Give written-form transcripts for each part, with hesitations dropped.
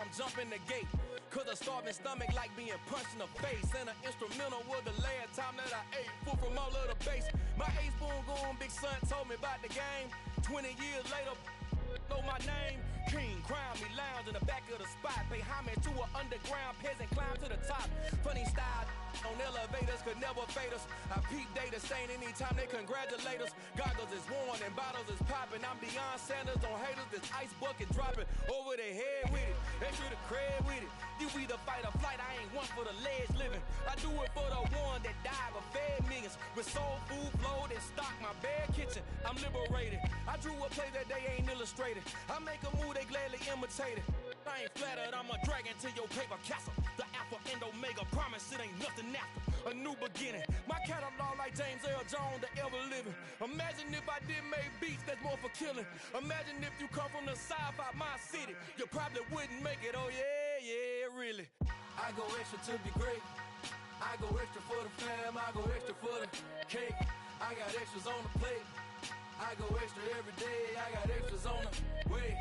I'm jumping the gate. Cause a starving stomach like being punched in the face. And an instrumental was the last time that I ate. Food from all of the base. My ace boom going big son told me about the game. 20 years later, know my name. King, crown me, lounge in the back of the spot. Pay homage to an underground peasant, climb to the top. Funny style on elevators could never fade us. I peep data stain anytime they congratulate us. Goggles is worn and bottles is popping. I'm beyond Sanders on haters. This ice bucket dropping over their head with it. Extra the cred with it. You either fight or flight. I ain't one for the ledge living. I do it for the one that died but fed millions. With soul food flowed and stock my bare kitchen. I'm liberated. I drew a play that they ain't illustrated. I make a move they gladly imitated. I ain't flattered, I'm a dragon to your paper castle. The alpha and omega, promise it ain't nothing after. A new beginning, my catalog like James Earl Jones, the ever living. Imagine if I did make beats that's more for killing. Imagine if you come from the south out my city. You probably wouldn't make it, oh yeah, really. I go extra to be great. I go extra for the fam, I go extra for the cake. I got extras on the plate. I go extra every day, I got extras on the way.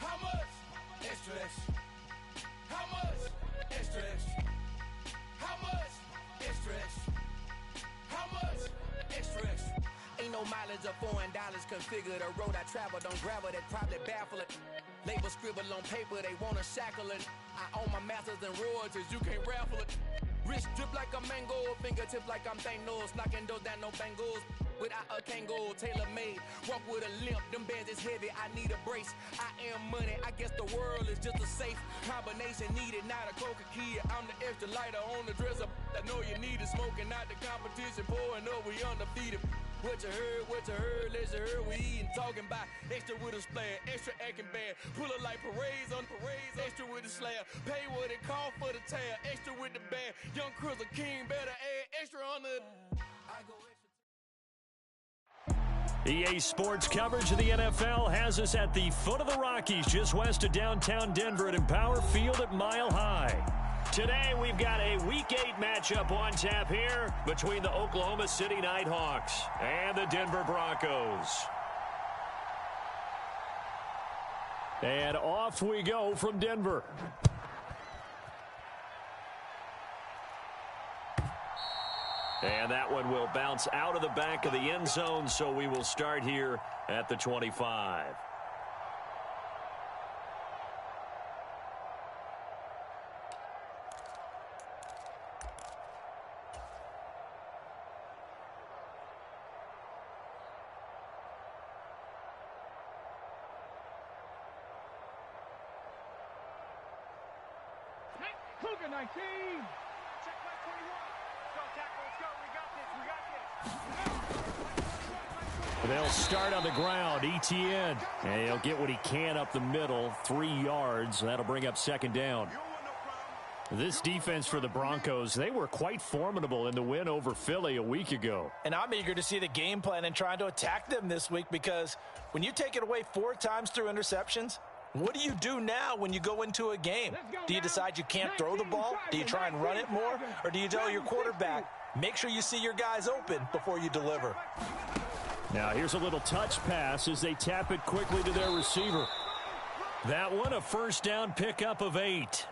How much? Extra, extra. How much? Extra, extra. How much? Extra, extra. How much? Extra, extra. Ain't no mileage of $4 configure the road I travel. Don't gravel that probably baffle it. Label scribble on paper, they wanna shackle it. I own my masters and royalties, you can't raffle it. Wrist drip like a mango, fingertip like I'm Thanos. Knocking those down, no bangles. Without a Kango, tailor-made. Walk with a limp, them bands is heavy, I need a brace. I am money, I guess the world is just a safe combination needed, not a coca key. I'm the extra lighter on the dresser. I know you need it, smoking out the competition, pouring up, we undefeated. What you heard, let's you heard, we eating, talking about extra with a splash, extra acting bad. Pull it like parades on parades, extra with the slab. Pay what it cost for the tab, extra with the band. Young Chris, a king, better add extra on the. I go extra. EA Sports coverage of the NFL has us at the foot of the Rockies, just west of downtown Denver at Empower Field at Mile High. Today, we've got a Week 8 matchup on tap here between the Oklahoma City Nighthawks and the Denver Broncos. And off we go from Denver. And that one will bounce out of the back of the end zone, so we will start here at the 25. Cougar 19. Check my 21. Go tackle, let's go. They'll start on the ground. ETN. And he'll get what he can up the middle. 3 yards. That'll bring up second down. This defense for the Broncos, they were quite formidable in the win over Philly a week ago. And I'm eager to see the game plan and trying to attack them this week, because when you take it away 4 times through interceptions, what do you do now when you go into a game? Do you decide you can't throw the ball? Do you try and run it more? Or do you tell your quarterback, make sure you see your guys open before you deliver? Now here's a little touch pass as they tap it quickly to their receiver. That one a first down pickup of 8.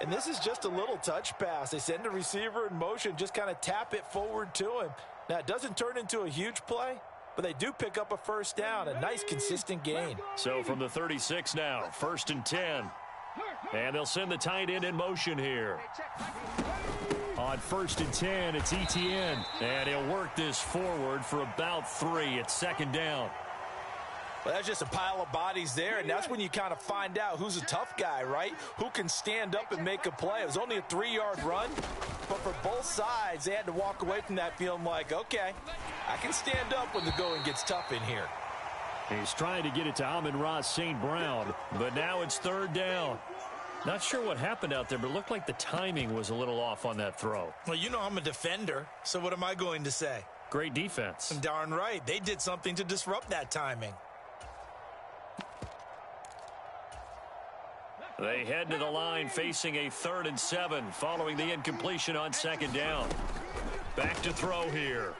And this is just a little touch pass. They send the receiver in motion, just kind of tap it forward to him. Now it doesn't turn into a huge play, but they do pick up a first down, a nice consistent gain. So from the 36 now, 1st and 10. And they'll send the tight end in motion here. On 1st and 10, it's ETN. And he'll work this forward for about 3. It's second down. Well, that's just a pile of bodies there, and that's when you kind of find out who's a tough guy, right? Who can stand up and make a play. It was only a 3-yard run, but for both sides, they had to walk away from that feeling like, okay, I can stand up when the going gets tough in here. He's trying to get it to Amon-Ra St. Brown, but now it's 3rd down. Not sure what happened out there, but it looked like the timing was a little off on that throw. Well, you know I'm a defender, so what am I going to say? Great defense. Darn right. They did something to disrupt that timing. They head to the line facing a 3rd and 7 following the incompletion on 2nd down. Back to throw here.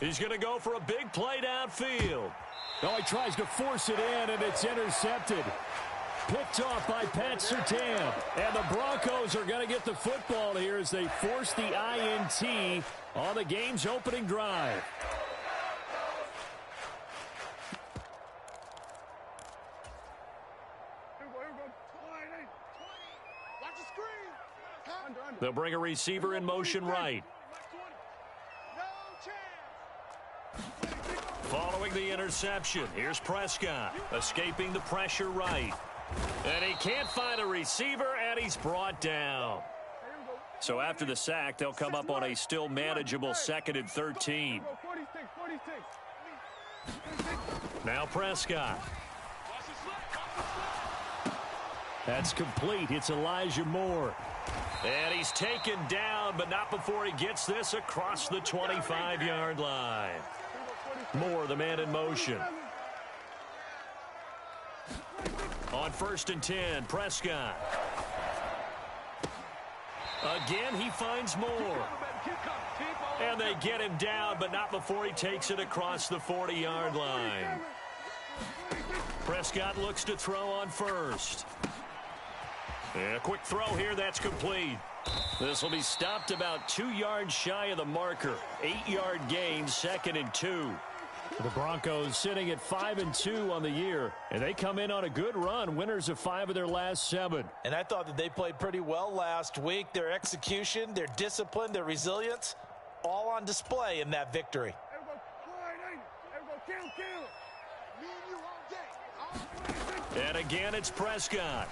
He's going to go for a big play downfield. Oh, he tries to force it in, and it's intercepted. Picked off by Pat Surtain. And the Broncos are going to get the football here as they force the INT on the game's opening drive. They'll bring a receiver in motion right. Following the interception, here's Prescott, escaping the pressure right. And he can't find a receiver, and he's brought down. So after the sack, they'll come up on a still manageable 2nd and 13. Now Prescott. That's complete. It's Elijah Moore. And he's taken down, but not before he gets this across the 25-yard line. Moore, the man in motion. On 1st and 10, Prescott. Again, he finds Moore. And they get him down, but not before he takes it across the 40-yard line. Prescott looks to throw on 1st. And a quick throw here, that's complete. This will be stopped about 2 yards shy of the marker. 8-yard gain, 2nd and 2. The Broncos sitting at 5-2 on the year, and they come in on a good run, winners of 5 of their last 7. And I thought that they played pretty well last week. Their execution, their discipline, their resilience, all on display in that victory. And again, it's Prescott.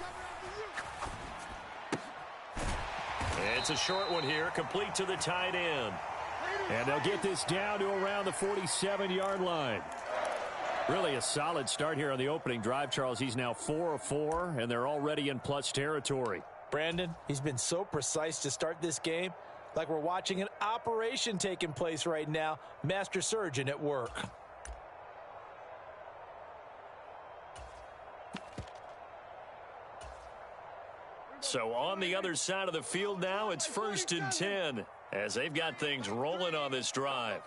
It's a short one here, complete to the tight end. And they'll get this down to around the 47-yard line. Really a solid start here on the opening drive, Charles. He's now 4 of 4, and they're already in plus territory. Brandon, he's been so precise to start this game, like we're watching an operation taking place right now. Master surgeon at work. So on the other side of the field now, it's 1st and 10 as they've got things rolling on this drive.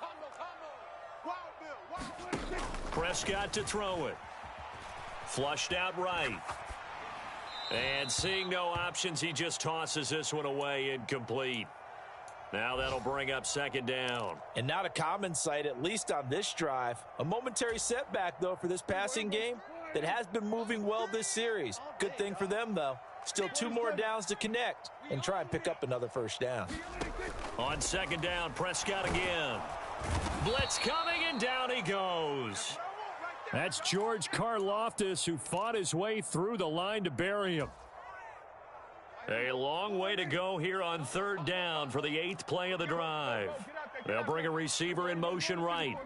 Prescott to throw it. Flushed out right. And seeing no options, he just tosses this one away, incomplete. Now that'll bring up 2nd down. And not a common sight, at least on this drive. A momentary setback, though, for this passing game that has been moving well this series. Good thing for them, though. Still 2 more downs to connect and try and pick up another 1st down. On 2nd down, Prescott again. Blitz coming, and down he goes. That's George Karlaftis, who fought his way through the line to bury him. A long way to go here on 3rd down for the 8th play of the drive. They'll bring a receiver in motion right.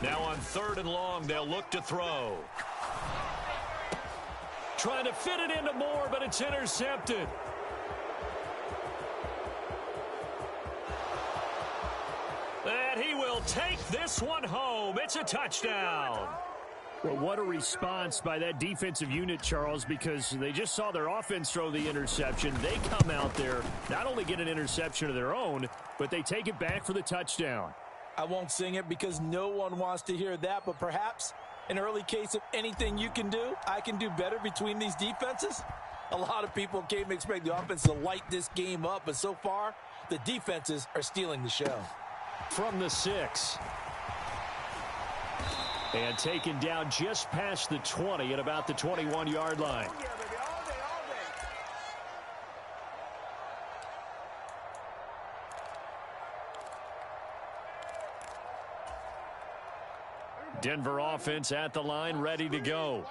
Now on 3rd and long, they'll look to throw. Trying to fit it into Moore, but it's intercepted. And he will take this one home. It's a touchdown. Well, what a response by that defensive unit, Charles, because they just saw their offense throw the interception. They come out there, not only get an interception of their own, but they take it back for the touchdown. I won't sing it because no one wants to hear that, but perhaps an early case of anything you can do, I can do better between these defenses. A lot of people came to expect the offense to light this game up, but so far, the defenses are stealing the show. From the 6. And taken down just past the 20 at about the 21-yard line. Denver offense at the line, ready to go.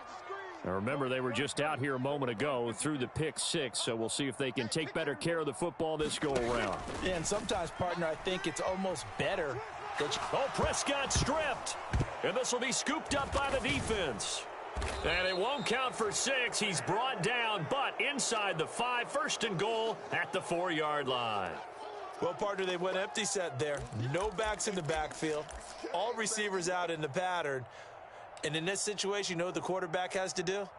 Now remember, they were just out here a moment ago through the pick 6, so we'll see if they can take better care of the football this go-around. Yeah, and sometimes, partner, I think it's almost better that you... Oh, Prescott stripped. And this will be scooped up by the defense. And it won't count for 6. He's brought down, but inside the 5, 1st and goal at the 4-yard line. Well, partner, they went empty set there. No backs in the backfield. All receivers out in the pattern. And in this situation, you know what the quarterback has to do?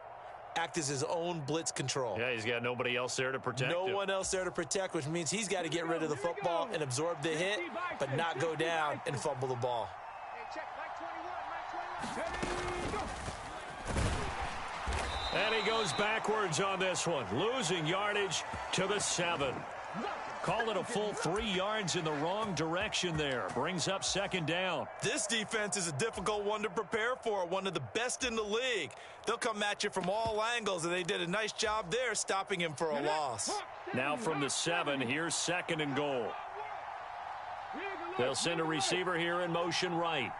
Act as his own blitz control. Yeah, he's got nobody else there to protect him. No one else there to protect, which means he's got to get rid of the football and absorb the hit, but not go down and fumble the ball. he goes backwards on this one, losing yardage to the 7. Call it a full 3 yards in the wrong direction there. Brings up second down. This defense is a difficult one to prepare for, one of the best in the league. They'll come at you from all angles, and they did a nice job there stopping him for a loss. Now from the 7, here's second and goal. They'll send a receiver here in motion right.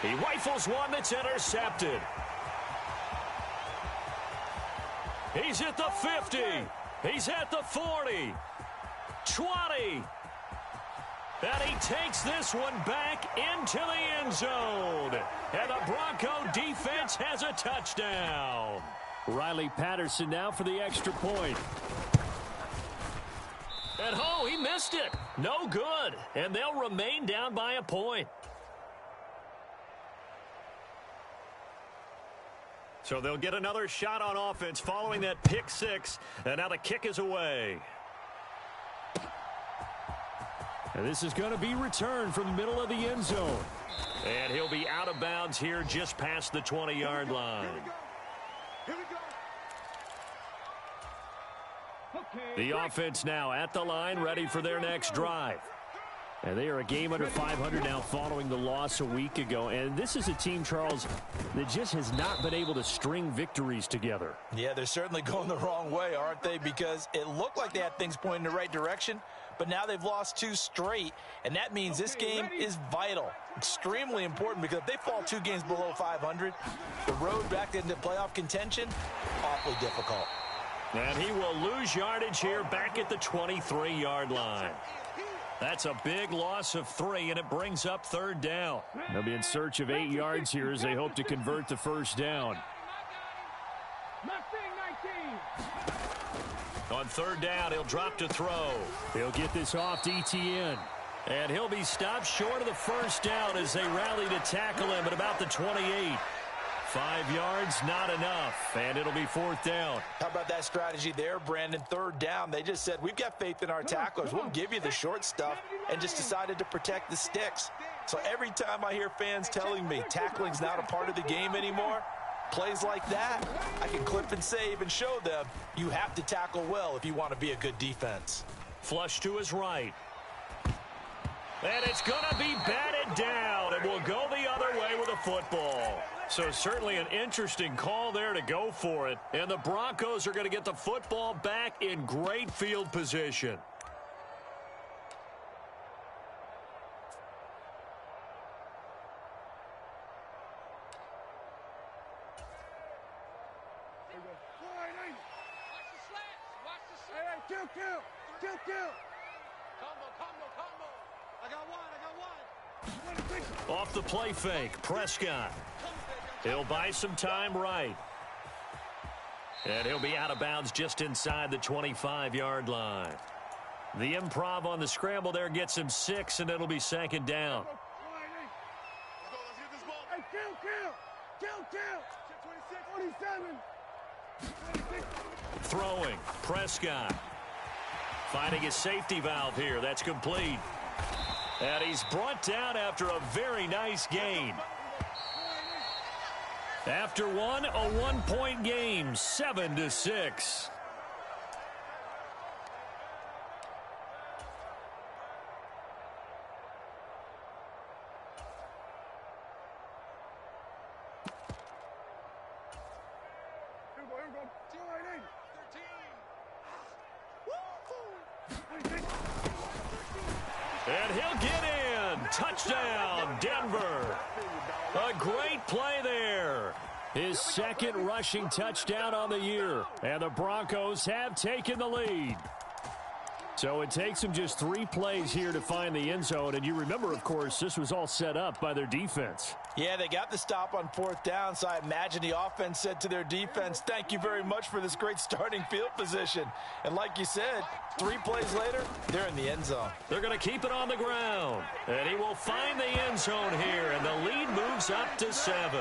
He rifles one that's intercepted. He's at the 50. He's at the 40. 20. And he takes this one back into the end zone. And the Bronco defense has a touchdown. Riley Patterson now for the extra point. And oh, he missed it. No good. And they'll remain down by a point. So they'll get another shot on offense following that pick 6. And now the kick is away. And this is going to be returned from the middle of the end zone. And he'll be out of bounds here just past the 20-yard line. The offense now at the line, ready for their next drive. And they are a game under 500 now following the loss a week ago. And this is a team, Charles, that just has not been able to string victories together. Yeah, they're certainly going the wrong way, aren't they? Because it looked like they had things pointing in the right direction, but now they've lost 2 straight. And that means this game is vital, extremely important, because if they fall 2 games below 500, the road back into playoff contention, awfully difficult. And he will lose yardage here back at the 23-yard line. That's a big loss of 3, and it brings up third down. They'll be in search of 8 yards here as they hope to convert the first down. On third down, he'll drop to throw. He'll get this off to Etienne. And he'll be stopped short of the first down as they rally to tackle him at about the 28. 5 yards, not enough, and it'll be fourth down. How about that strategy there, Brandon? Third down, they just said, we've got faith in our tacklers. We'll give you the short stuff, and just decided to protect the sticks. So every time I hear fans telling me tackling's not a part of the game anymore, plays like that, I can clip and save and show them you have to tackle well if you want to be a good defense. Flush to his right. And it's going to be batted down, and will go the other way with a football. So certainly an interesting call there to go for it. And the Broncos are going to get the football back in great field position. Off the play fake, Prescott. He'll buy some time right. And he'll be out of bounds just inside the 25-yard line. The improv on the scramble there gets him 6, and it'll be second down. Throwing, Prescott. Finding his safety valve here. That's complete. And he's brought down after a very nice gain. After one, a 1-point game, 7-6. And he'll get in. Touchdown, Denver. A great play there. His second rushing touchdown on the year. And the Broncos have taken the lead. So it takes them just 3 plays here to find the end zone. And you remember, of course, this was all set up by their defense. Yeah, they got the stop on fourth down, so I imagine the offense said to their defense, thank you very much for this great starting field position. And like you said, 3 plays later, they're in the end zone. They're going to keep it on the ground. And he will find the end zone here, and the lead moves up to 7.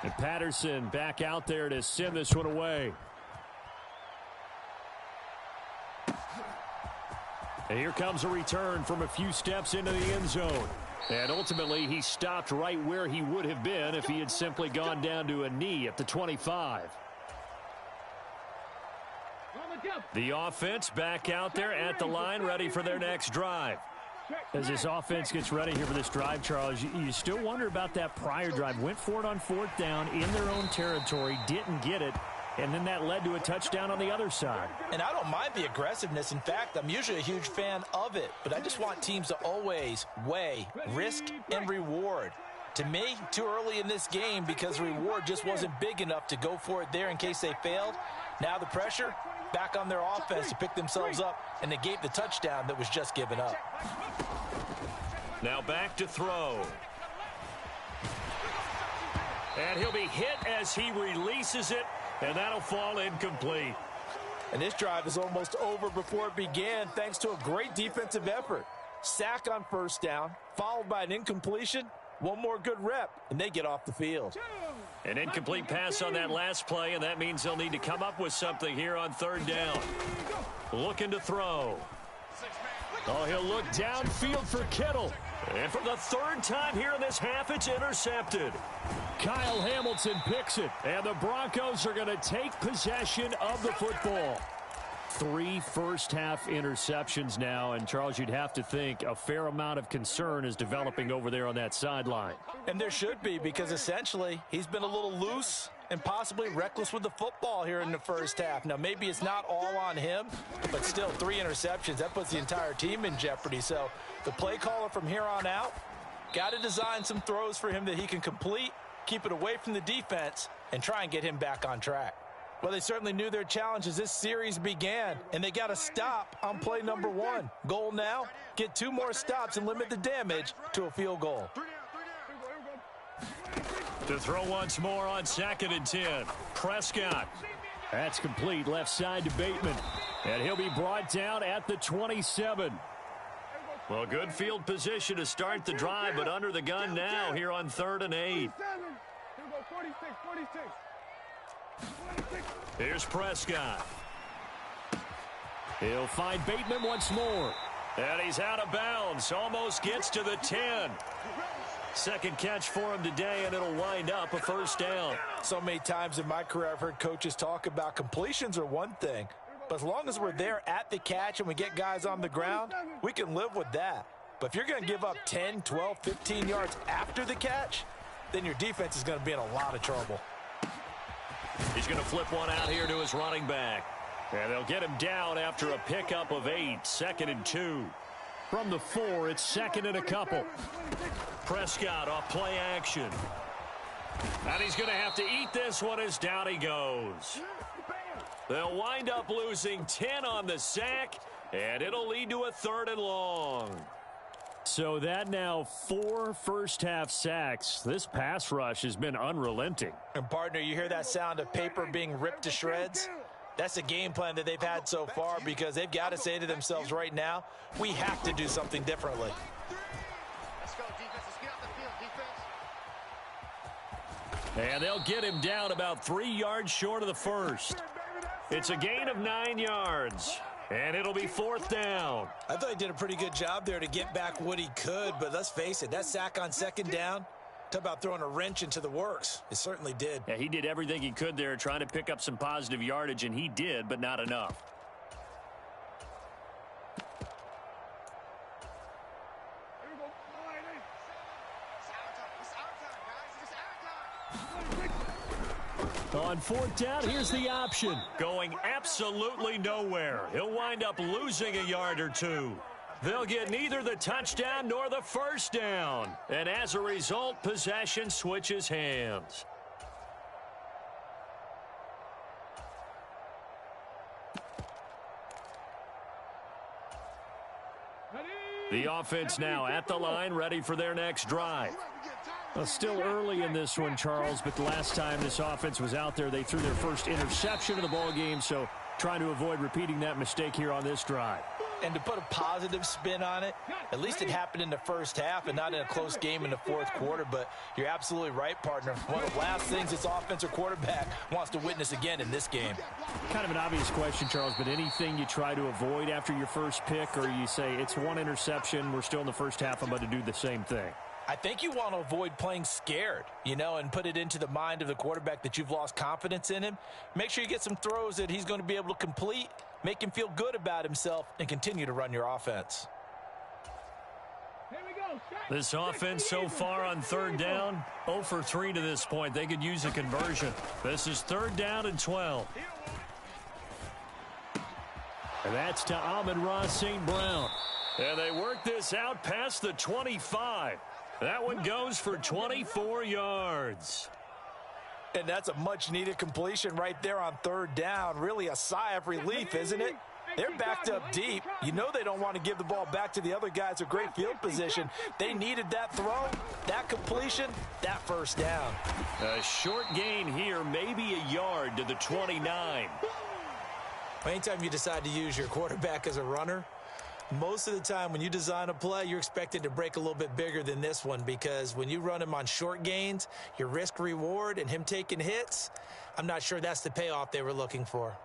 And Patterson back out there to send this one away. And here comes a return from a few steps into the end zone. And ultimately, he stopped right where he would have been if he had simply gone down to a knee at the 25. The offense back out there at the line, ready for their next drive. As this offense gets ready here for this drive, Charles, you still wonder about that prior drive. Went for it on 4th down in their own territory, didn't get it, and then that led to a touchdown on the other side. And I don't mind the aggressiveness. In fact, I'm usually a huge fan of it, but I just want teams to always weigh risk and reward. To me, too early in this game because the reward just wasn't big enough to go for it there in case they failed. Now the pressure back on their offense to pick themselves up and negate the touchdown that was just given up. Now back to throw. And he'll be hit as he releases it, and that'll fall incomplete. And this drive is almost over before it began thanks to a great defensive effort. Sack on 1st down, followed by an incompletion. One more good rep, and they get off the field. An incomplete pass on that last play, and that means they'll need to come up with something here on 3rd down. Looking to throw. Oh, he'll look downfield for Kittle. And for the 3rd time here in this half, it's intercepted. Kyle Hamilton picks it, and the Broncos are going to take possession of the football. 3 first-half interceptions now, and Charles, you'd have to think a fair amount of concern is developing over there on that sideline. And there should be, because essentially he's been a little loose and possibly reckless with the football here in the first half. Now, maybe it's not all on him, but still 3 interceptions. That puts the entire team in jeopardy. So the play caller from here on out got to design some throws for him that he can complete, keep it away from the defense, and try and get him back on track. Well, they certainly knew their challenge as this series began, and they got to stop on play number 1. Goal now, get 2 more stops and limit the damage to a field goal. To throw once more on 2nd and 10. Prescott. That's complete, left side to Bateman. And he'll be brought down at the 27. Well, good field position to start the drive, but under the gun now here on 3rd and 8. Here's Prescott. He'll find Bateman once more. And he's out of bounds. Almost gets to the 10. Second catch for him today, and it'll wind up a 1st down. So many times in my career I've heard coaches talk about completions are one thing, but as long as we're there at the catch and we get guys on the ground, we can live with that. But if you're going to give up 10, 12, 15 yards after the catch, then your defense is going to be in a lot of trouble. He's going to flip one out here to his running back. And they'll get him down after a pickup of 8. 2nd and 2. From the 4, it's 2nd and a couple. Prescott off play action. And he's going to have to eat this one as down he goes. They'll wind up losing 10 on the sack, and it'll lead to a 3rd and long. So that now 4 first-half sacks. This pass rush has been unrelenting. And, partner, you hear that sound of paper being ripped to shreds? That's the game plan that they've had so far because they've got to say to themselves right now, we have to do something differently. Let's go, defense. Let's get off the field, defense. And they'll get him down about 3 yards short of the first. It's a gain of 9 yards. And it'll be 4th down. I thought he did a pretty good job there to get back what he could, but let's face it, that sack on 2nd down, talk about throwing a wrench into the works. It certainly did. Yeah, he did everything he could there trying to pick up some positive yardage, and he did, but not enough. On 4th down, here's the option. Going absolutely nowhere. He'll wind up losing a yard or 2. They'll get neither the touchdown nor the 1st down. And as a result, possession switches hands. The offense now at the line, ready for their next drive. Well, still early in this one, Charles, but the last time this offense was out there, they threw their first interception of the ball game, so trying to avoid repeating that mistake here on this drive. And to put a positive spin on it, at least it happened in the first half and not in a close game in the fourth quarter. But you're absolutely right, partner. One of the last things this offensive quarterback wants to witness again in this game. Kind of an obvious question, Charles, but anything you try to avoid after your first pick, or you say it's one interception, we're still in the first half, I'm about to do the same thing? I think you want to avoid playing scared, and put it into the mind of the quarterback that you've lost confidence in him. Make sure you get some throws that he's going to be able to complete, make him feel good about himself, and continue to run your offense. This offense so far on third down, 0 for 3 to this point. They could use a conversion. This is 3rd down and 12. And that's to Amon-Ra St. Brown. And they work this out past the 25. That one goes for 24 yards. And that's a much-needed completion right there on 3rd down. Really a sigh of relief, isn't it? They're backed up deep. You know they don't want to give the ball back to the other guys. A great field position. They needed that throw, that completion, that 1st down. A short gain here, maybe a yard to the 29. Anytime you decide to use your quarterback as a runner, most of the time when you design a play, you're expected to break a little bit bigger than this one, because when you run him on short gains, your risk-reward and him taking hits, I'm not sure that's the payoff they were looking for.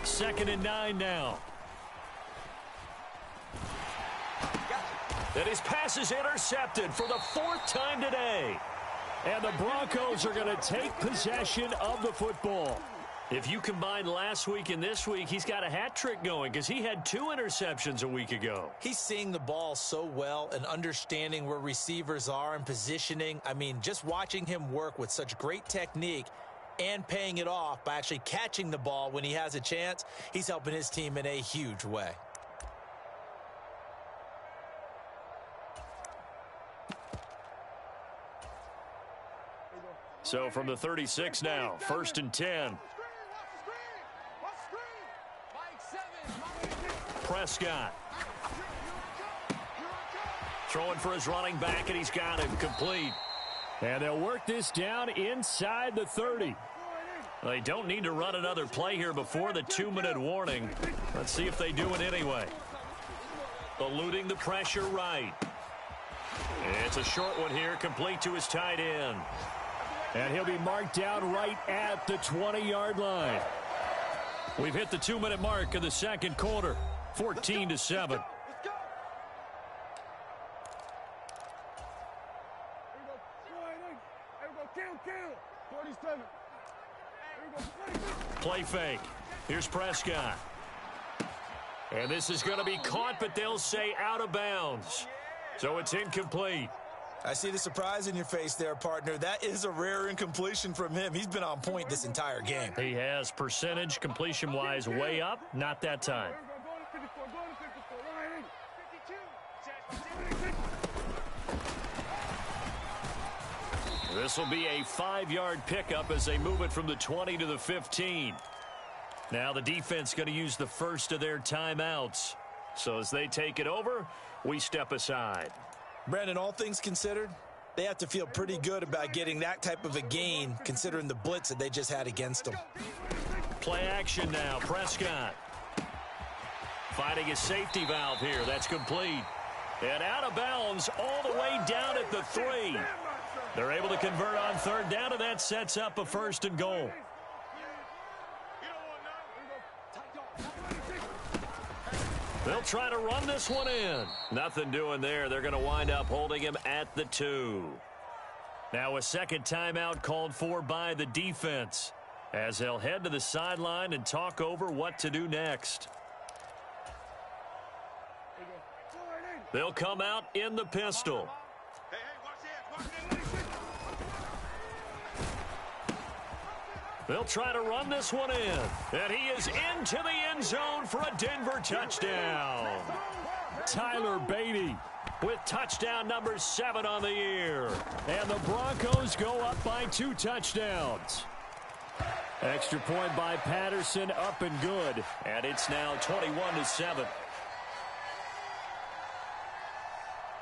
Second and 9 now. And his pass is intercepted for the 4th time today. And the Broncos are going to take possession of the football. If you combine last week and this week, he's got a hat trick going because he had 2 interceptions a week ago. He's seeing the ball so well and understanding where receivers are and positioning. I mean, just watching him work with such great technique and paying it off by actually catching the ball when he has a chance, he's helping his team in a huge way. So from the 36 now, 1st and 10. Prescott. Throwing for his running back, and he's got him complete. And they'll work this down inside the 30. They don't need to run another play here before the 2-minute warning. Let's see if they do it anyway. Eluding the pressure right. It's a short one here, complete to his tight end. And he'll be marked down right at the 20-yard line. We've hit the 2-minute mark of the 2nd quarter, 14-7. Play fake. Here's Prescott. And this is going to be caught, but they'll say out of bounds. So it's incomplete. I see the surprise in your face there, partner. That is a rare incompletion from him. He's been on point this entire game. He has percentage completion-wise way up. Not that time. This will be a 5-yard pickup as they move it from the 20 to the 15. Now the defense going to use the first of their timeouts. So as they take it over, we step aside. Brandon, all things considered, they have to feel pretty good about getting that type of a gain considering the blitz that they just had against them. Play action now. Prescott finding a safety valve here. That's complete. And out of bounds all the way down at the 3. They're able to convert on 3rd down, and that sets up a 1st and goal. They'll try to run this one in. Nothing doing there. They're going to wind up holding him at the 2. Now a 2nd timeout called for by the defense as they'll head to the sideline and talk over what to do next. They'll come out in the pistol. They'll try to run this one in. And he is into the end zone for a Denver touchdown. Tyler Beatty with touchdown number 7 on the year. And the Broncos go up by 2 touchdowns. Extra point by Patterson, up and good. And it's now 21-7.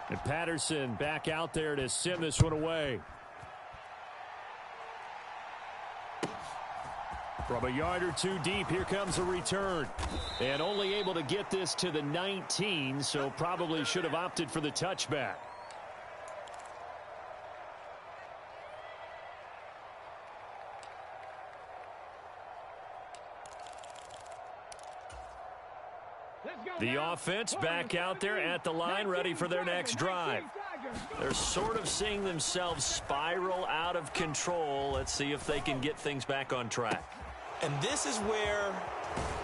And Patterson back out there to send this one away. From a yard or two deep, here comes a return. And only able to get this to the 19, so probably should have opted for the touchback. The offense back out there at the line, ready for their next drive. They're sort of seeing themselves spiral out of control. Let's see if they can get things back on track. And this is where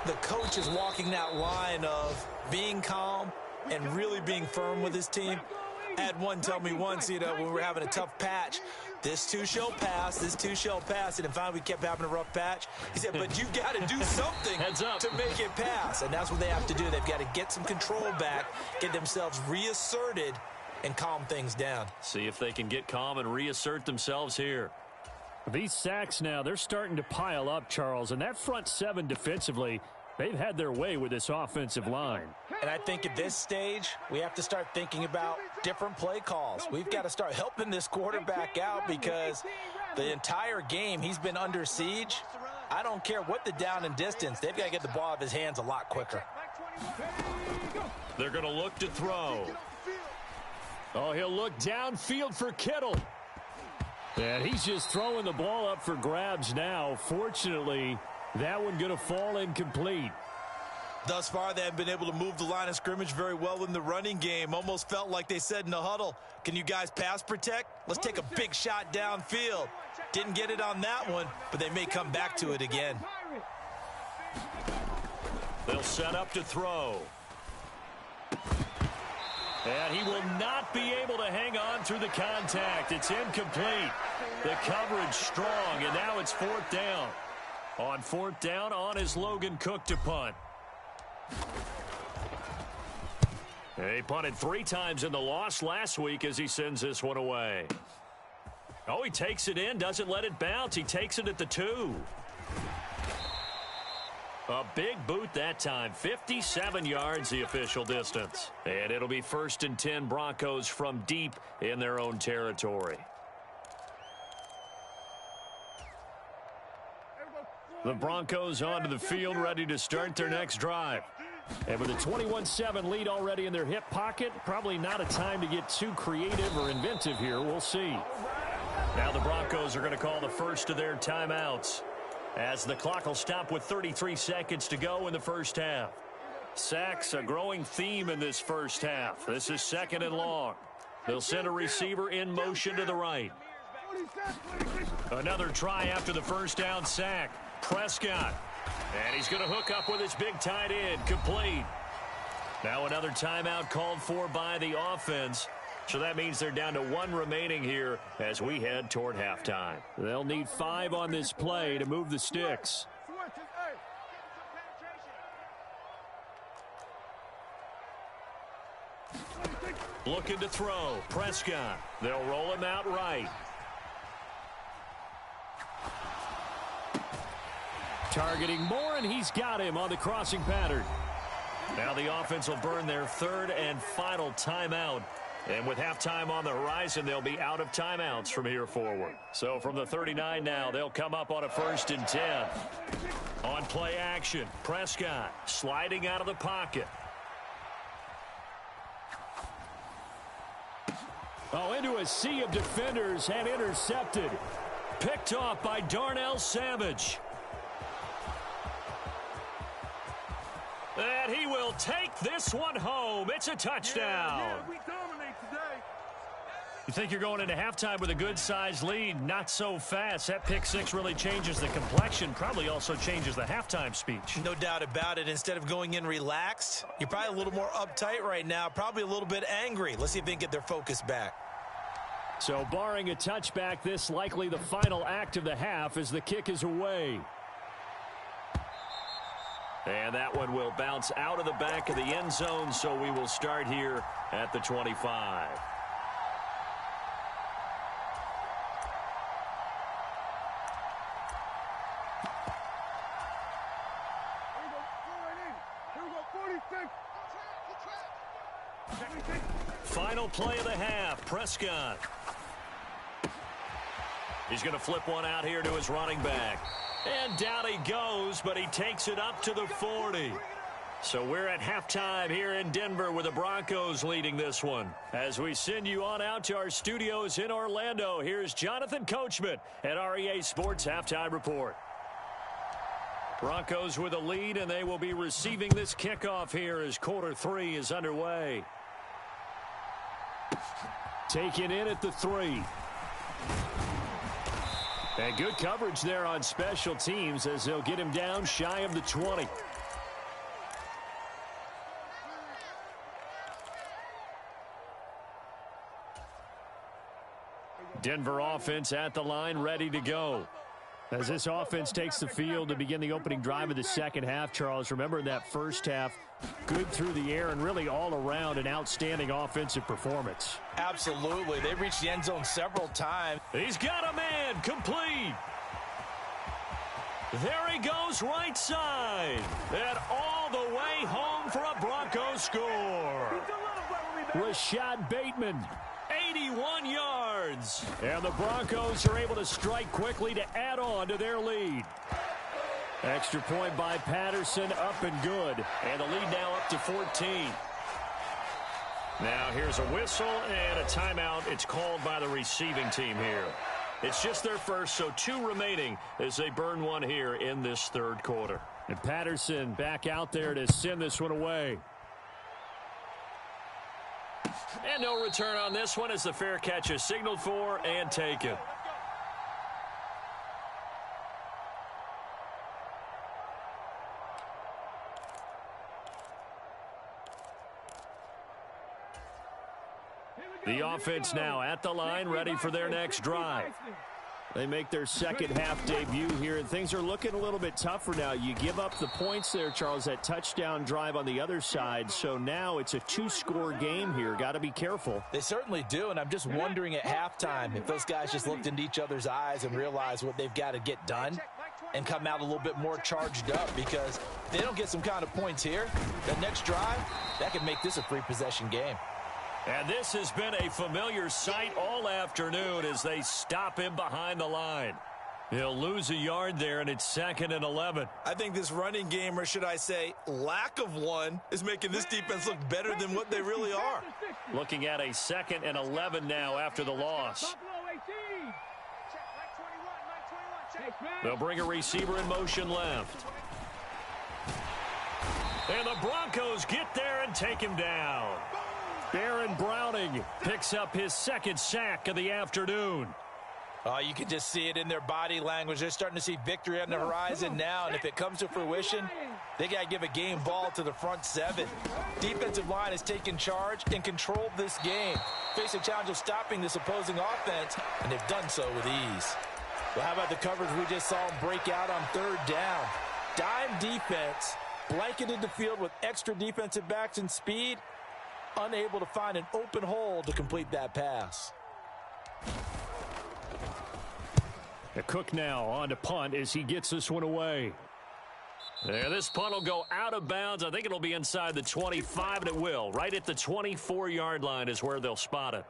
the coach is walking that line of being calm and really being firm with his team. I had one tell me once, when we were having a tough patch, this too shall pass, this too shall pass. And finally we kept having a rough patch. He said, but you got to do something to make it pass. And that's what they have to do. They've got to get some control back, get themselves reasserted, and calm things down. See if they can get calm and reassert themselves here. These sacks now, they're starting to pile up, Charles. And that front seven defensively, they've had their way with this offensive line. And I think at this stage, we have to start thinking about different play calls. We've got to start helping this quarterback out because the entire game he's been under siege. I don't care what the down and distance. They've got to get the ball out of his hands a lot quicker. They're going to look to throw. Oh, he'll look downfield for Kittle. And he's just throwing the ball up for grabs now. Fortunately, that one going to fall incomplete. Thus far, they have been able to move the line of scrimmage very well in the running game. Almost felt like they said in the huddle, can you guys pass protect? Let's take a big shot downfield. Didn't get it on that one, but they may come back to it again. They'll set up to throw. And he will not be able to hang on through the contact. It's incomplete. The coverage strong, and now it's fourth down. On fourth down, on is Logan Cook to punt. He punted 3 times in the loss last week as he sends this one away. Oh, he takes it in, doesn't let it bounce. He takes it at the 2. A big boot that time. 57 yards the official distance. And it'll be 1st and 10 Broncos from deep in their own territory. The Broncos onto the field, ready to start their next drive. And with a 21-7 lead already in their hip pocket, probably not a time to get too creative or inventive here. We'll see. Now the Broncos are going to call the first of their timeouts, as the clock will stop with 33 seconds to go in the first half. Sacks, a growing theme in this first half. This is 2nd and long. They'll send a receiver in motion to the right. Another try after the first down sack. Prescott. And he's going to hook up with his big tight end. Complete. Now another timeout called for by the offense. So that means they're down to 1 remaining here as we head toward halftime. They'll need 5 on this play to move the sticks. Looking to throw. Prescott. They'll roll him out right. Targeting Moore, and he's got him on the crossing pattern. Now the offense will burn their 3rd and final timeout. And with halftime on the horizon, they'll be out of timeouts from here forward. So from the 39 now, they'll come up on a 1st and 10. On play action, Prescott sliding out of the pocket. Oh, into a sea of defenders and intercepted. Picked off by Darnell Savage. And he will take this one home. It's a touchdown. We dominate today. You think you're going into halftime with a good-sized lead? Not so fast. That pick six really changes the complexion, probably also changes the halftime speech. No doubt about it. Instead of going in relaxed, you're probably a little more uptight right now, probably a little bit angry. Let's see if they can get their focus back. So barring a touchback, this likely the final act of the half as the kick is away. And that one will bounce out of the back of the end zone, so we will start here at the 25. Final play of the half, Prescott. He's going to flip one out here to his running back. And down he goes, but he takes it up to the 40. So we're at halftime here in Denver with the Broncos leading this one. As we send you on out to our studios in Orlando, here's Jonathan Coachman at REA Sports Halftime Report. Broncos with a lead, and they will be receiving this kickoff here as quarter 3 is underway. Taken in at the 3. And good coverage there on special teams as they'll get him down shy of the 20. Denver offense at the line, ready to go. As this offense takes the field to begin the opening drive of the second half, Charles, remember that first half, good through the air and really all around an outstanding offensive performance. Absolutely. They reached the end zone several times. He's got a man, complete. There he goes, right side. And all the way home for a Broncos score. Rashad Bateman, 81 yards. And the Broncos are able to strike quickly to add on to their lead. Extra point by Patterson, up and good. And the lead now up to 14. Now here's a whistle and a timeout. It's called by the receiving team here. It's just their first, so 2 remaining as they burn one here in this third quarter. And Patterson back out there to send this one away. And no return on this one as the fair catch is signaled for and taken. The offense now at the line, ready for their next drive. They make their second half debut here, and things are looking a little bit tougher now. You give up the points there, Charles, that touchdown drive on the other side. So now it's a 2-score game here. Got to be careful. They certainly do, and I'm just wondering at halftime if those guys just looked into each other's eyes and realized what they've got to get done and come out a little bit more charged up, because if they don't get some kind of points here, the next drive, that could make this a free possession game. And this has been a familiar sight all afternoon as they stop him behind the line. He'll lose a yard there, and it's 2nd and 11. I think this running game, or should I say lack of one, is making this defense look better than what they really are. Looking at a 2nd and 11 now after the loss. They'll bring a receiver in motion left. And the Broncos get there and take him down. Baron Browning picks up his 2nd sack of the afternoon. You can just see it in their body language. They're starting to see victory on the horizon now, and if it comes to fruition, they got to give a game ball to the front 7. Defensive line has taken charge and controlled this game. Face a challenge of stopping this opposing offense, and they've done so with ease. Well, how about the coverage we just saw them break out on 3rd down? Dime defense, blanketed the field with extra defensive backs and speed, unable to find an open hole to complete that pass. Cook now on to punt as he gets this one away. There, this punt will go out of bounds. I think it'll be inside the 25, and it will. Right at the 24-yard line is where they'll spot it.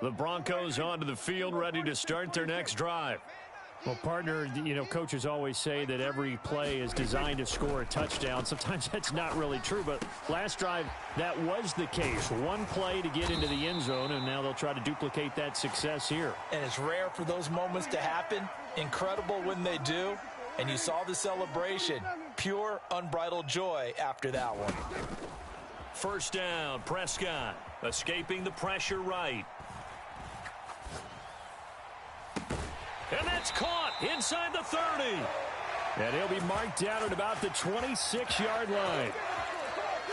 The Broncos onto the field, ready to start their next drive. Well, partner, you know, coaches always say that every play is designed to score a touchdown. Sometimes that's not really true, but last drive, that was the case. One play to get into the end zone, and now they'll try to duplicate that success here. And it's rare for those moments to happen. Incredible when they do. And you saw the celebration. Pure, unbridled joy after that one. First down, Prescott escaping the pressure right. And that's caught inside the 30. And he'll be marked down at about the 26-yard line.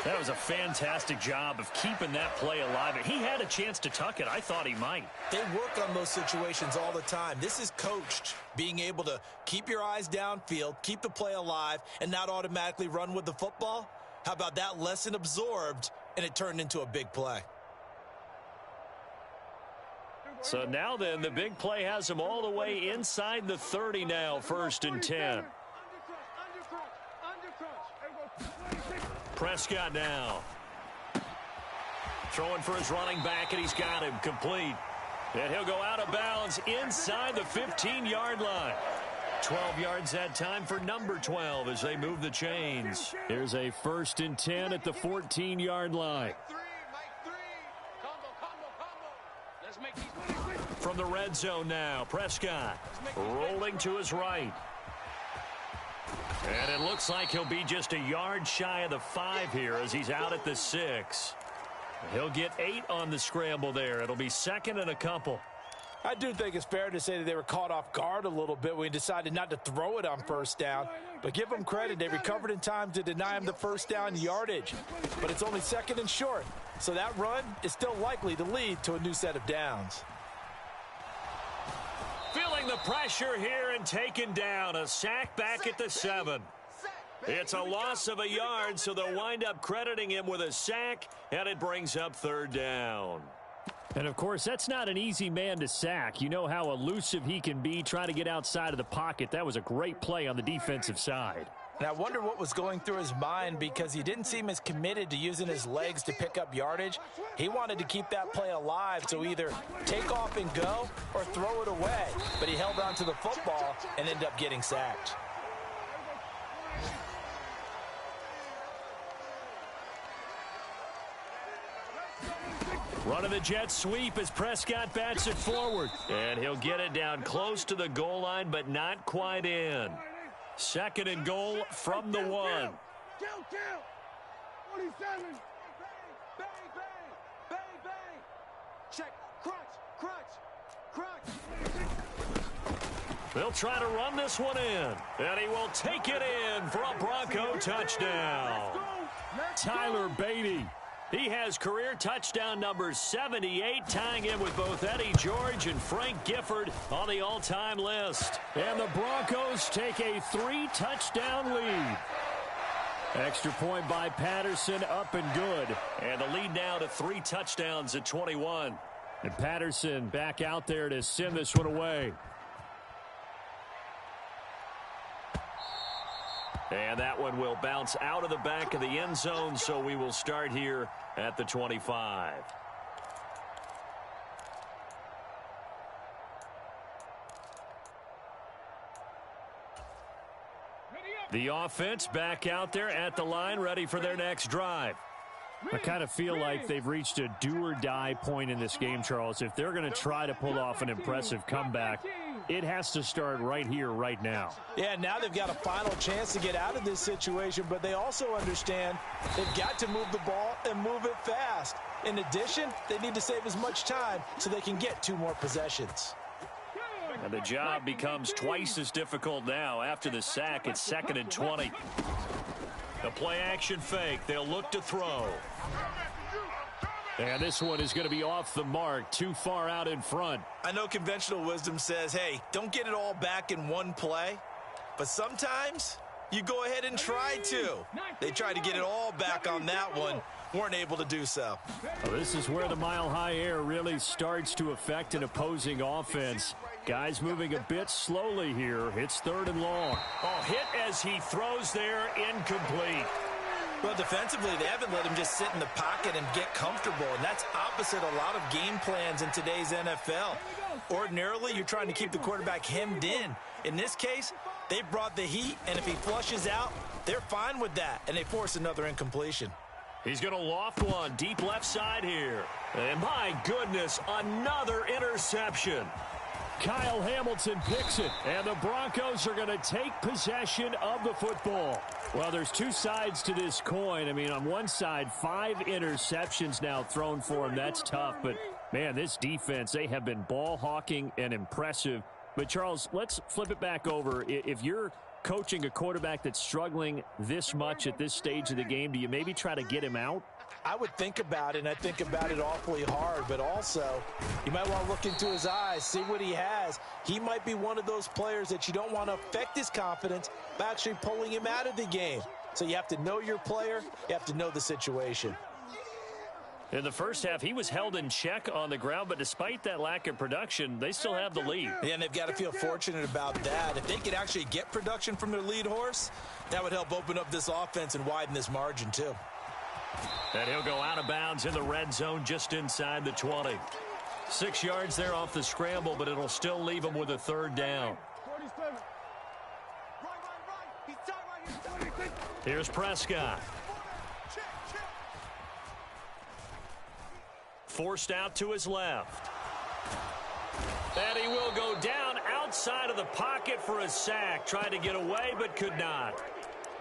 That was a fantastic job of keeping that play alive. He had a chance to tuck it. I thought he might. They work on those situations all the time. This is coached, being able to keep your eyes downfield, keep the play alive, and not automatically run with the football. How about that lesson absorbed, and it turned into a big play? So now then, the big play has him all the way inside the 30 now, 1st and 10. Prescott now. Throwing for his running back, and he's got him complete. And he'll go out of bounds inside the 15-yard line. 12 yards that time for number 12 as they move the chains. Here's a 1st and 10 at the 14-yard line. From the red zone now, Prescott rolling to his right. And it looks like he'll be just a yard shy of the 5 here as he's out at the 6. He'll get 8 on the scramble there. It'll be 2nd and a couple. I do think it's fair to say that they were caught off guard a little bit when he decided not to throw it on 1st down. But give them credit. They recovered in time to deny him the 1st down yardage. But it's only 2nd and short. So that run is still likely to lead to a new set of downs. Feeling the pressure here and taken down. A sack back at the 7. It's a loss of a yard, so they'll wind up crediting him with a sack, and it brings up 3rd down. And, of course, that's not an easy man to sack. You know how elusive he can be trying to get outside of the pocket. That was a great play on the defensive side. And I wonder what was going through his mind because he didn't seem as committed to using his legs to pick up yardage. He wanted to keep that play alive, so either take off and go or throw it away. But he held on to the football and ended up getting sacked. Running the jet sweep as Prescott bats it forward. And he'll get it down close to the goal line, but not quite in. 2nd and goal from the 1. Count. 47. Bang, bang, bang, bang. Check. Crunch. They'll try to run this one in. And he will take it in for a Bronco touchdown. Tyler Beatty. He has career touchdown number 78, tying him with both Eddie George and Frank Gifford on the all-time list. And the Broncos take a 3-touchdown lead. Extra point by Patterson, up and good. And the lead now to 3 touchdowns at 21. And Patterson back out there to send this one away. And that one will bounce out of the back of the end zone, so we will start here at the 25. The offense back out there at the line, ready for their next drive. I kind of feel like they've reached a do-or-die point in this game, Charles. If they're going to try to pull off an impressive comeback, it has to start right here, right now. Yeah, now they've got a final chance to get out of this situation, but they also understand they've got to move the ball and move it fast. In addition, they need to save as much time so they can get 2 more possessions. And the job becomes twice as difficult now. After the sack, it's 2nd and 20. The play action fake. They'll look to throw. And this one is going to be off the mark, too far out in front. I know conventional wisdom says, hey, don't get it all back in one play. But sometimes you go ahead and try to. They tried to get it all back on that one. Weren't able to do so. Well, this is where the mile-high air really starts to affect an opposing offense. Guys moving a bit slowly here. It's 3rd and long. Oh, hit as he throws there, incomplete. Well, defensively, they haven't let him just sit in the pocket and get comfortable, and that's opposite a lot of game plans in today's NFL. Ordinarily, you're trying to keep the quarterback hemmed in. In this case, they brought the heat, and if he flushes out, they're fine with that, and they force another incompletion. He's going to loft one deep left side here. And my goodness, another interception. Kyle Hamilton picks it, and the Broncos are going to take possession of the football. Well, there's 2 sides to this coin. I mean, on one side, 5 interceptions now thrown for him. That's tough, but, man, this defense, they have been ball hawking and impressive. But, Charles, let's flip it back over. If you're coaching a quarterback that's struggling this much at this stage of the game, do you maybe try to get him out? I would think about it, and I think about it awfully hard, but also you might want to look into his eyes, see what he has. He might be one of those players that you don't want to affect his confidence by actually pulling him out of the game. So you have to know your player. You have to know the situation. In the first half, he was held in check on the ground, but despite that lack of production, they still have the lead. Yeah, and they've got to feel fortunate about that. If they could actually get production from their lead horse, that would help open up this offense and widen this margin too. And he'll go out of bounds in the red zone just inside the 20. 6 yards there off the scramble, but it'll still leave him with a third down. Here's Prescott. Forced out to his left. And he will go down outside of the pocket for a sack. Tried to get away, but could not.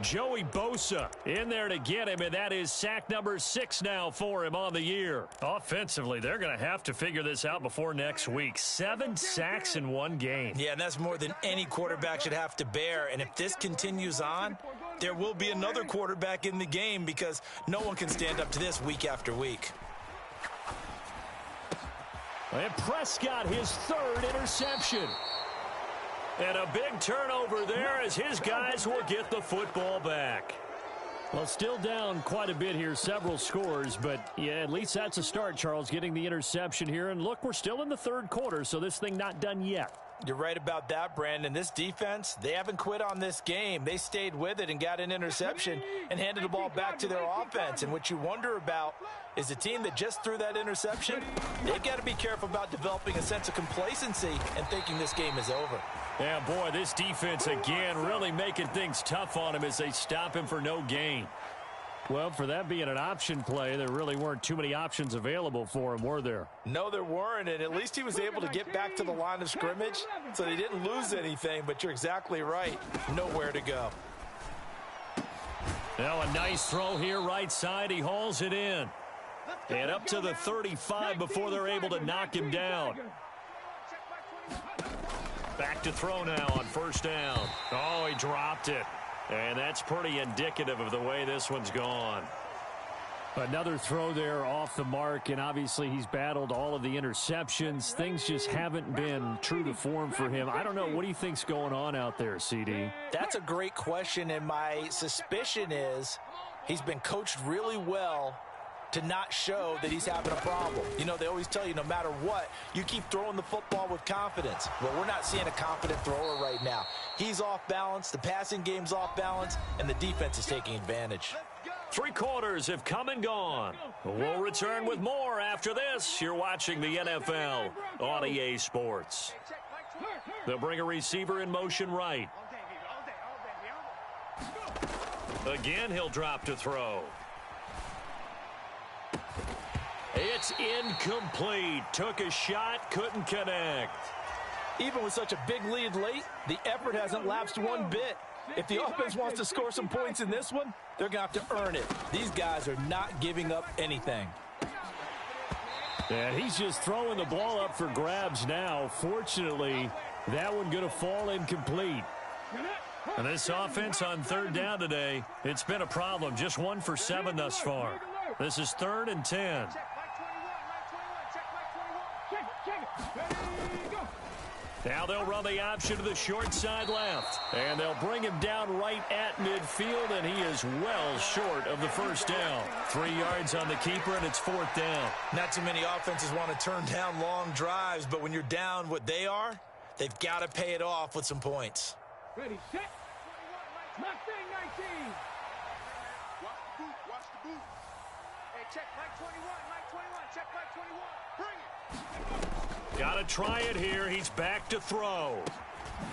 Joey Bosa in there to get him, and that is sack number 6 now for him on the year. Offensively, they're going to have to figure this out before next week. 7 sacks in one game. Yeah, and that's more than any quarterback should have to bear. And if this continues on, there will be another quarterback in the game because no one can stand up to this week after week. And Prescott, his 3rd interception. And a big turnover there as his guys will get the football back. Well, still down quite a bit here, several scores, but yeah, at least that's a start, Charles, getting the interception here. And look, we're still in the 3rd quarter, so this thing not done yet. You're right about that, Brandon. This defense, they haven't quit on this game. They stayed with it and got an interception and handed the ball back to their offense. And what you wonder about is the team that just threw that interception, they've got to be careful about developing a sense of complacency and thinking this game is over. Yeah, boy, this defense again really making things tough on him as they stop him for no gain. Well, for that being an option play, there really weren't too many options available for him, were there? No, there weren't, and at least he was able to get back to the line of scrimmage, so they didn't lose anything, but you're exactly right. Nowhere to go. Now a nice throw here right side. He hauls it in. And up to the 35 before they're able to knock him down. Back to throw now on first down. Oh, he dropped it. And that's pretty indicative of the way this one's gone. Another throw there off the mark, and obviously he's battled all of the interceptions. Things just haven't been true to form for him. I don't know. What do you think's going on out there, CD? That's a great question, and my suspicion is he's been coached really well to not show that he's having a problem. You know, they always tell you no matter what, you keep throwing the football with confidence. Well, we're not seeing a confident thrower right now. He's off balance, the passing game's off balance, and the defense is taking advantage. 3 quarters have come and gone. We'll return with more after this. You're watching the NFL on EA Sports. They'll bring a receiver in motion right. Again, he'll drop to throw. It's incomplete. Took a shot, couldn't connect. Even with such a big lead late, the effort hasn't lapsed one bit. If the offense wants to score some points in this one, they're going to have to earn it. These guys are not giving up anything. And he's just throwing the ball up for grabs now. Fortunately, that one going to fall incomplete. And this offense on 3rd down today, it's been a problem. Just 1 for 7 thus far. This is 3rd and 10. Now they'll run the option to the short side left. And they'll bring him down right at midfield, and he is well short of the first down. 3 yards on the keeper, and it's 4th down. Not too many offenses want to turn down long drives, but when you're down what they are, they've got to pay it off with some points. Ready, set. Mustang 19. Watch the boot. Hey, check Mike 21. Check Mike 21. Bring it. Got to try it here. He's back to throw.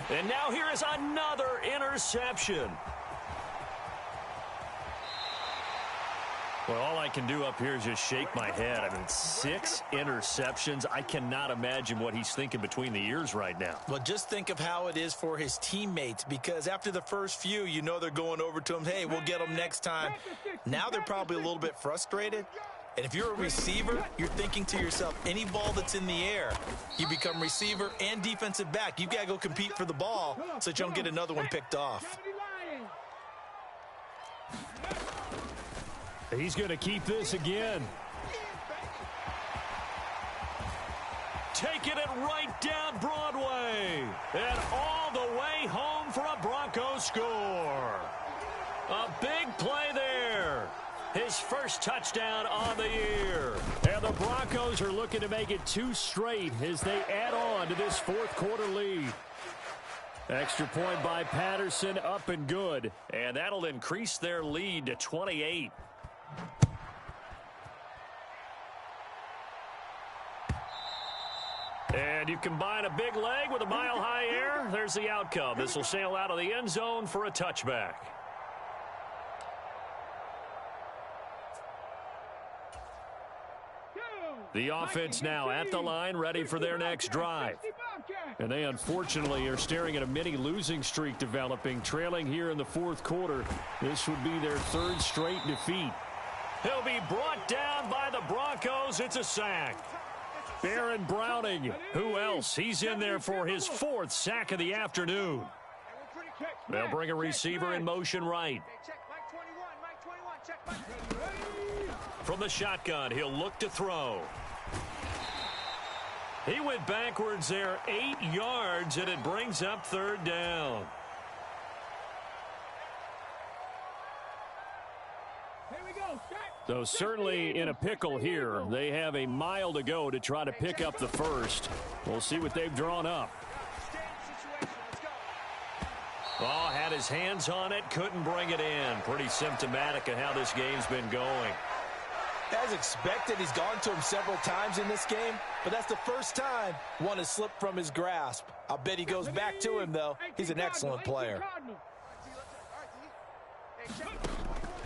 And now here is another interception. Well, all I can do up here is just shake my head. I mean, 6 interceptions. I cannot imagine what he's thinking between the ears right now. Well, just think of how it is for his teammates, because after the first few, you know they're going over to him, hey, we'll get them next time. Now they're probably a little bit frustrated. And if you're a receiver, you're thinking to yourself, any ball that's in the air, you become receiver and defensive back. You've got to go compete for the ball so that you don't get another one picked off. He's going to keep this again. Taking it right down Broadway. And all the way home for a Broncos score. A big play there. His first touchdown on the year. And the Broncos are looking to make it 2 straight as they add on to this fourth quarter lead. Extra point by Patterson, up and good. And that'll increase their lead to 28. And you combine a big leg with a mile-high air, there's the outcome. This will sail out of the end zone for a touchback. The offense now at the line, ready for their next drive. And they unfortunately are staring at a mini losing streak developing, trailing here in the fourth quarter. This would be their 3rd straight defeat. He'll be brought down by the Broncos. It's a sack. Baron Browning, who else? He's in there for his 4th sack of the afternoon. They'll bring a receiver in motion right. From the shotgun, he'll look to throw. He went backwards there 8 yards, and it brings up 3rd down. So certainly in a pickle here. They have a mile to go to try to pick up the first. We'll see what they've drawn up. Oh, had his hands on it, couldn't bring it in. Pretty symptomatic of how this game's been going. As expected, he's gone to him several times in this game, but that's the first time one has slipped from his grasp. I'll bet he goes back to him, though. He's an excellent player.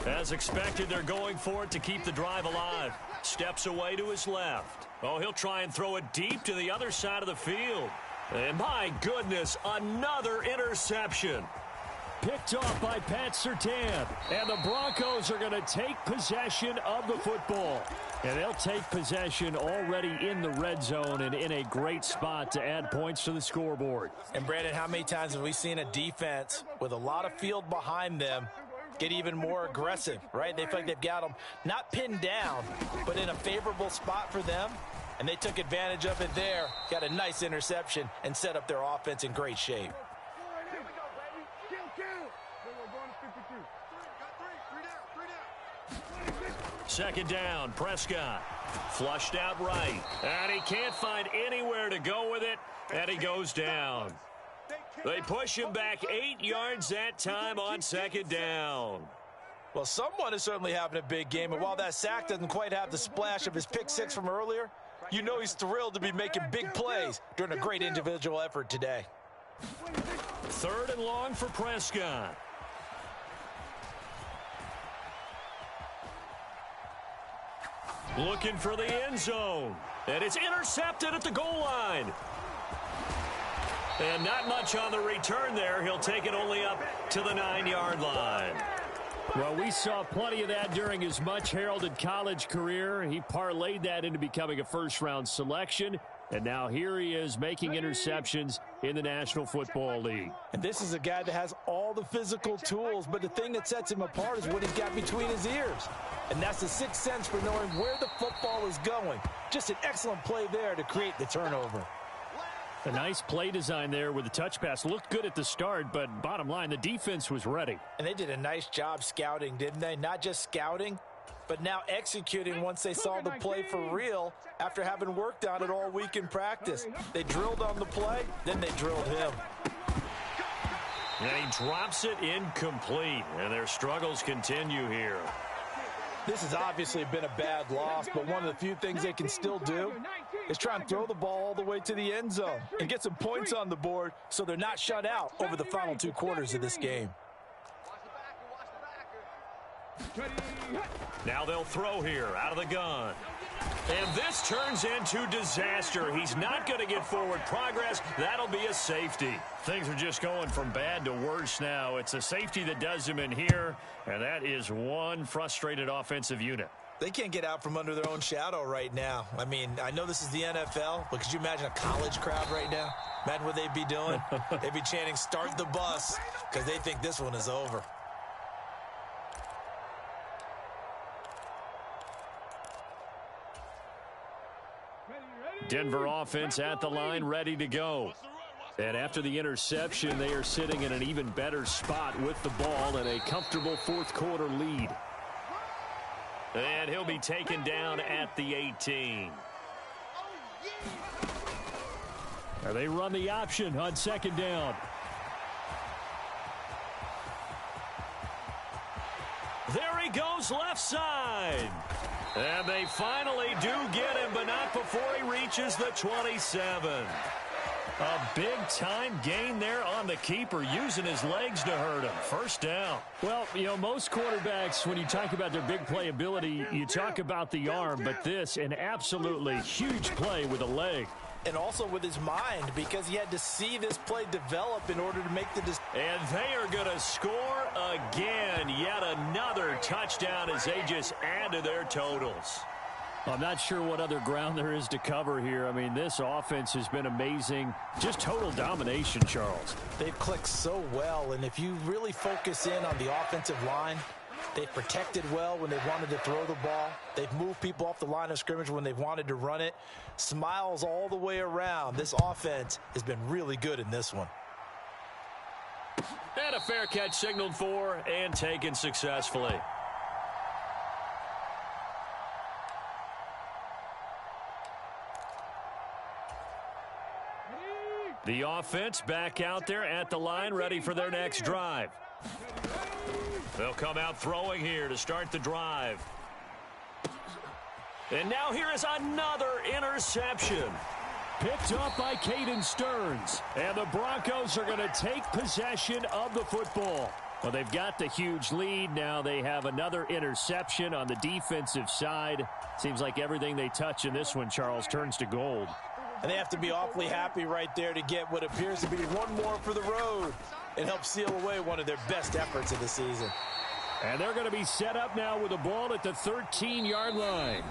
As expected, they're going for it to keep the drive alive. Steps away to his left. Oh, he'll try and throw it deep to the other side of the field. And my goodness, another interception. Picked off by Pat Surtain. And the Broncos are going to take possession of the football. And they'll take possession already in the red zone and in a great spot to add points to the scoreboard. And Brandon, how many times have we seen a defense with a lot of field behind them get even more aggressive, right? They feel like they've got them not pinned down, but in a favorable spot for them. And they took advantage of it there. Got a nice interception and set up their offense in great shape. Second down, Prescott. Flushed out right. And he can't find anywhere to go with it. And he goes down. They push him back 8 yards that time on second down. Well, someone is certainly having a big game. And while that sack doesn't quite have the splash of his pick six from earlier, you know he's thrilled to be making big plays during a great individual effort today. 3rd and long for Prescott. Looking for the end zone. And it's intercepted at the goal line. And not much on the return there. He'll take it only up to the 9-yard line. Well, we saw plenty of that during his much-heralded college career. He parlayed that into becoming a first-round selection. And now here he is making interceptions in the National Football League. And this is a guy that has all the physical tools, but the thing that sets him apart is what he's got between his ears. And that's the sixth sense for knowing where the football is going. Just an excellent play there to create the turnover. A nice play design there with the touch pass. Looked good at the start, but bottom line, the defense was ready. And they did a nice job scouting, didn't they? Not just scouting, but now executing once they saw the play for real after having worked on it all week in practice. They drilled on the play, then they drilled him. And he drops it incomplete, and their struggles continue here. This has obviously been a bad loss, but one of the few things they can still do is try and throw the ball all the way to the end zone and get some points on the board so they're not shut out over the final 2 quarters of this game. Now they'll throw here out of the gun. And this turns into disaster. He's not going to get forward progress. That'll be a safety. Things are just going from bad to worse now. It's a safety that does him in here, and that is one frustrated offensive unit. They can't get out from under their own shadow right now. I mean, I know this is the NFL, but could you imagine a college crowd right now? Imagine what they'd be doing. They'd be chanting, "Start the bus," because they think this one is over. Denver offense at the line, ready to go. And after the interception, they are sitting in an even better spot with the ball and a comfortable fourth quarter lead. And he'll be taken down at the 18. They run the option on second down. There he goes left side. And they finally do get him, but not before he reaches the 27. A big-time gain there on the keeper, using his legs to hurt him. First down. Well, you know, most quarterbacks, when you talk about their big playability, you talk about the arm, but this, an absolutely huge play with a leg. And also with his mind, because he had to see this play develop in order to make the decision. And they are going to score again. Yet another touchdown as they just add to their totals. I'm not sure what other ground there is to cover here. I mean, this offense has been amazing. Just total domination, Charles. They've clicked so well, and if you really focus in on the offensive line, they've protected well when they've wanted to throw the ball. They've moved people off the line of scrimmage when they've wanted to run it. Smiles all the way around. This offense has been really good in this one. And a fair catch signaled for and taken successfully. The offense back out there at the line, ready for their next drive. They'll come out throwing here to start the drive. And now here is another interception. Picked up by Caden Stearns. And the Broncos are going to take possession of the football. Well, they've got the huge lead. Now they have another interception on the defensive side. Seems like everything they touch in this one, Charles, turns to gold. And they have to be awfully happy right there to get what appears to be one more for the road and help seal away one of their best efforts of the season. And they're going to be set up now with the ball at the 13-yard line.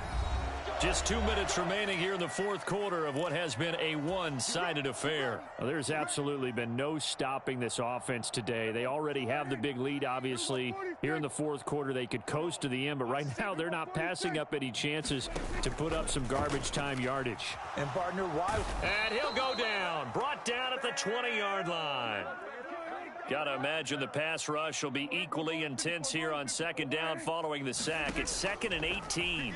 Just 2 minutes remaining here in the fourth quarter of what has been a one-sided affair. Well, there's absolutely been no stopping this offense today. They already have the big lead, obviously. Here in the fourth quarter, they could coast to the end, but right now they're not passing up any chances to put up some garbage time yardage. And, partner, why? And he'll go down. Brought down at the 20-yard line. Got to imagine the pass rush will be equally intense here on second down following the sack. It's 2nd and 18.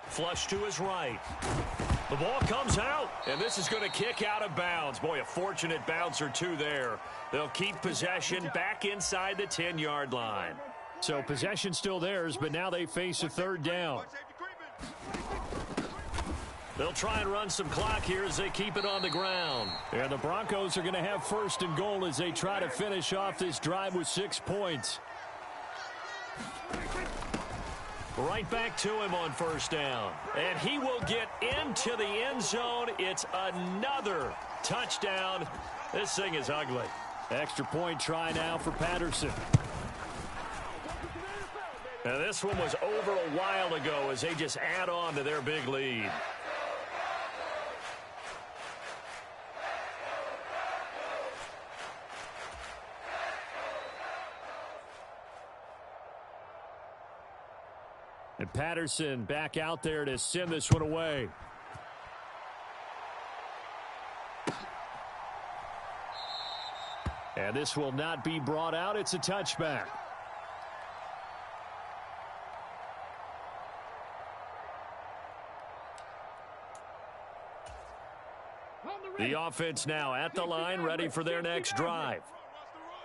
Flush to his right. The ball comes out, and this is going to kick out of bounds. Boy, a fortunate bounce or two there. They'll keep possession back inside the 10-yard line. So possession still theirs, but now they face a third down. They'll try and run some clock here as they keep it on the ground. And the Broncos are going to have first and goal as they try to finish off this drive with 6 points. Right back to him on first down. And he will get into the end zone. It's another touchdown. This thing is ugly. Extra point try now for Patterson. Now this one was over a while ago as they just add on to their big lead. And Patterson back out there to send this one away. And this will not be brought out. It's a touchback. The offense now at the line, ready for their next drive.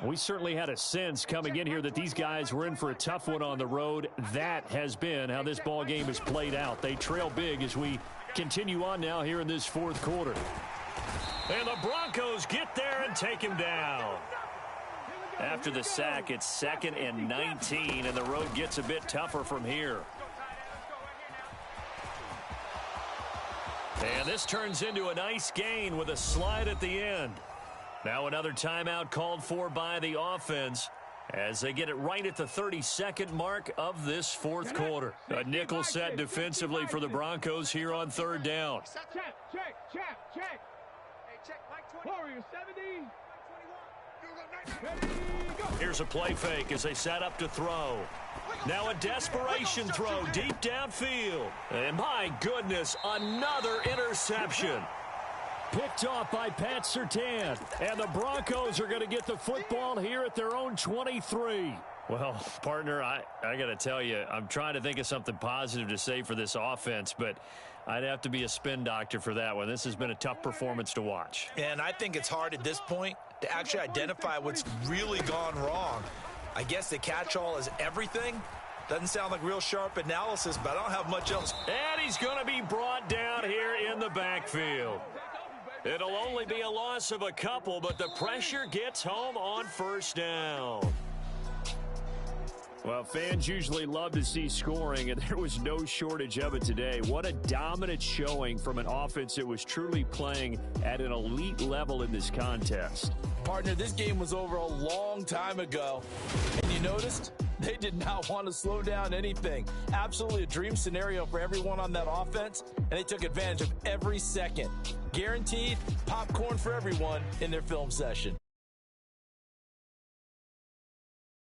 We certainly had a sense coming in here that these guys were in for a tough one on the road. That has been how this ball game has played out. They trail big as we continue on now here in this fourth quarter. And the Broncos get there and take him down. After the sack, it's 2nd and 19, and the road gets a bit tougher from here. And this turns into a nice gain with a slide at the end. Now another timeout called for by the offense as they get it right at the 32nd mark of this fourth quarter. A nickel set defensively for the Broncos here on third down. Check. Hey, check. Mike 20. Warrior 70. Here's a play fake as they set up to throw. Now a desperation throw deep downfield. And my goodness, another interception. Picked off by Pat Surtain. And the Broncos are going to get the football here at their own 23. Well, partner, I got to tell you, I'm trying to think of something positive to say for this offense, but I'd have to be a spin doctor for that one. This has been a tough performance to watch. And I think it's hard at this point to actually identify what's really gone wrong. I guess the catch-all is everything. Doesn't sound like real sharp analysis, but I don't have much else. And he's going to be brought down here in the backfield. It'll only be a loss of a couple, but the pressure gets home on first down. Well, fans usually love to see scoring, and there was no shortage of it today. What a dominant showing from an offense that was truly playing at an elite level in this contest. Partner, this game was over a long time ago, and you noticed they did not want to slow down anything. Absolutely a dream scenario for everyone on that offense, and they took advantage of every second. Guaranteed popcorn for everyone in their film session.